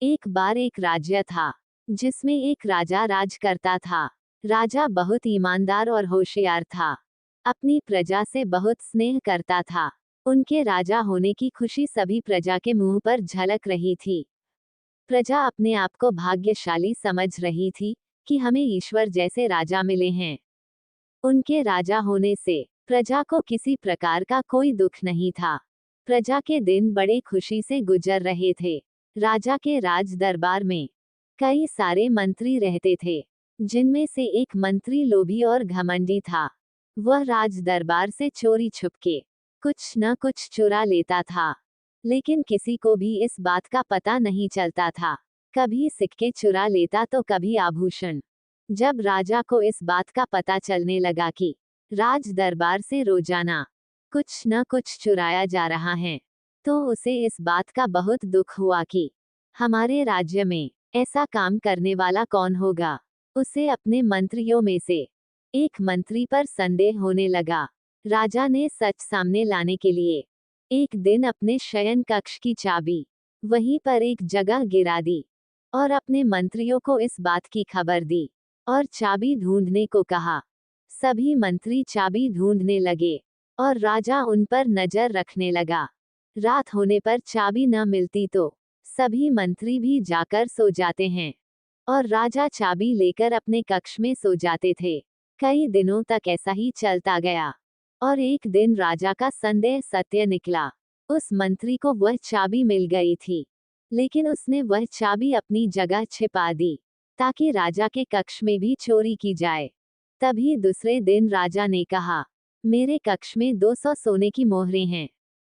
एक बार एक राज्य था जिसमें एक राजा राज करता था। राजा बहुत ईमानदार और होशियार था। अपनी प्रजा से बहुत स्नेह करता था। उनके राजा होने की खुशी सभी प्रजा के मुंह पर झलक रही थी। प्रजा अपने आप को भाग्यशाली समझ रही थी कि हमें ईश्वर जैसे राजा मिले हैं। उनके राजा होने से प्रजा को किसी प्रकार का कोई दुख नहीं था। प्रजा के दिन बड़े खुशी से गुजर रहे थे। राजा के राज दरबार में कई सारे मंत्री रहते थे, जिनमें से एक मंत्री लोभी और घमंडी था। वह राज दरबार से चोरी छुपके कुछ न कुछ चुरा लेता था, लेकिन किसी को भी इस बात का पता नहीं चलता था। कभी सिक्के चुरा लेता तो कभी आभूषण। जब राजा को इस बात का पता चलने लगा कि राज दरबार से रोजाना कुछ न कुछ चुराया जा रहा है, तो उसे इस बात का बहुत दुख हुआ कि हमारे राज्य में ऐसा काम करने वाला कौन होगा। उसे अपने मंत्रियों में से एक मंत्री पर संदेह होने लगा। राजा ने सच सामने लाने के लिए एक दिन अपने शयन कक्ष की चाबी वहीं पर एक जगह गिरा दी और अपने मंत्रियों को इस बात की खबर दी और चाबी ढूंढने को कहा। सभी मंत्री चाबी ढूंढने लगे और राजा उन पर नजर रखने लगा। रात होने पर चाबी न मिलती तो सभी मंत्री भी जाकर सो जाते हैं और राजा चाबी लेकर अपने कक्ष में सो जाते थे। कई दिनों तक ऐसा ही चलता गया और एक दिन राजा का संदेह सत्य निकला। उस मंत्री को वह चाबी मिल गई थी, लेकिन उसने वह चाबी अपनी जगह छिपा दी ताकि राजा के कक्ष में भी चोरी की जाए। तभी दूसरे दिन राजा ने कहा, मेरे कक्ष में 200 सोने की मोहरें हैं।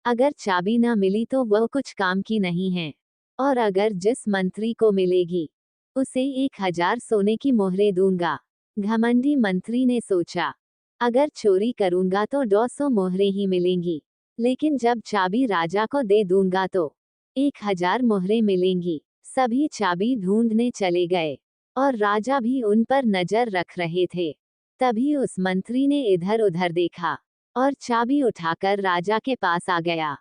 अगर चाबी न मिली तो वह कुछ काम की नहीं है, और अगर जिस मंत्री को मिलेगी उसे 1000 सोने की मोहरें दूंगा। घमंडी मंत्री ने सोचा, अगर चोरी करूंगा तो 200 मोहरें ही मिलेंगी, लेकिन जब चाबी राजा को दे दूंगा तो 1000 मोहरें मिलेंगी। सभी चाबी ढूंढने चले गए और राजा भी उन पर नजर रख रहे थे। तभी उस मंत्री ने इधर उधर देखा और चाबी उठाकर राजा के पास आ गया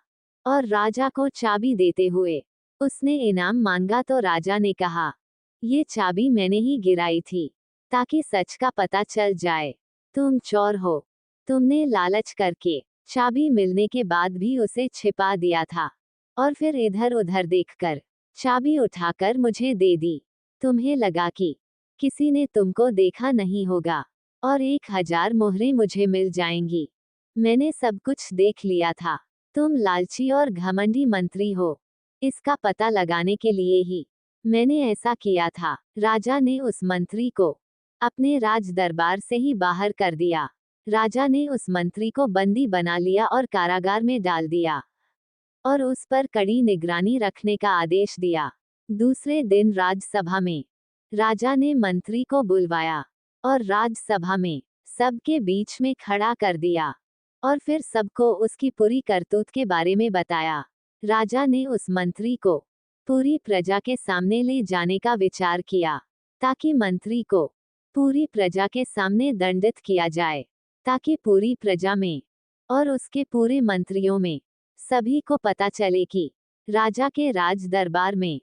और राजा को चाबी देते हुए उसने इनाम मांगा तो राजा ने कहा, ये चाबी मैंने ही गिराई थी ताकि सच का पता चल जाए। तुम चोर हो। तुमने लालच करके चाबी मिलने के बाद भी उसे छिपा दिया था और फिर इधर उधर देखकर चाबी उठाकर मुझे दे दी। तुम्हें लगा कि किसी ने तुमको देखा नहीं होगा और 1000 मोहरें मुझे मिल जाएंगी। मैंने सब कुछ देख लिया था। तुम लालची और घमंडी मंत्री हो। इसका पता लगाने के लिए ही मैंने ऐसा किया था। राजा ने उस मंत्री को अपने राज दरबार से ही बाहर कर दिया। राजा ने उस मंत्री को बंदी बना लिया और कारागार में डाल दिया और उस पर कड़ी निगरानी रखने का आदेश दिया। दूसरे दिन राजसभा में राजा ने मंत्री को बुलवाया और राजसभा में सबके बीच में खड़ा कर दिया और फिर सबको उसकी पूरी करतूत के बारे में बताया। राजा ने उस मंत्री को पूरी प्रजा के सामने ले जाने का विचार किया ताकि मंत्री को पूरी प्रजा के सामने दंडित किया जाए, ताकि पूरी प्रजा में और उसके पूरे मंत्रियों में सभी को पता चले कि राजा के राज दरबार में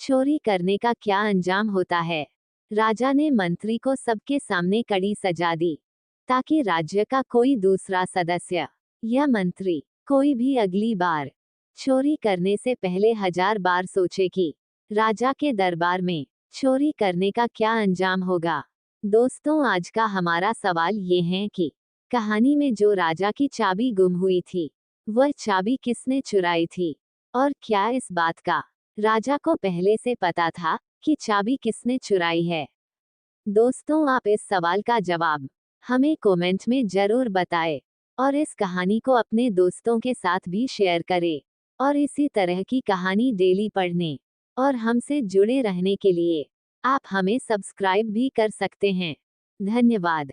चोरी करने का क्या अंजाम होता है। राजा ने मंत्री को सबके सामने कड़ी सजा दी ताकि राज्य का कोई दूसरा सदस्य या मंत्री कोई भी अगली बार चोरी करने से पहले 1000 बार सोचे कि राजा के दरबार में चोरी करने का क्या अंजाम होगा। दोस्तों, आज का हमारा सवाल ये है कि कहानी में जो राजा की चाबी गुम हुई थी, वह चाबी किसने चुराई थी और क्या इस बात का राजा को पहले से पता था कि चाबी किसने चुराई है। दोस्तों, आप इस सवाल का जवाब हमें कमेंट में जरूर बताएं और इस कहानी को अपने दोस्तों के साथ भी शेयर करें और इसी तरह की कहानी डेली पढ़ने और हमसे जुड़े रहने के लिए आप हमें सब्सक्राइब भी कर सकते हैं। धन्यवाद।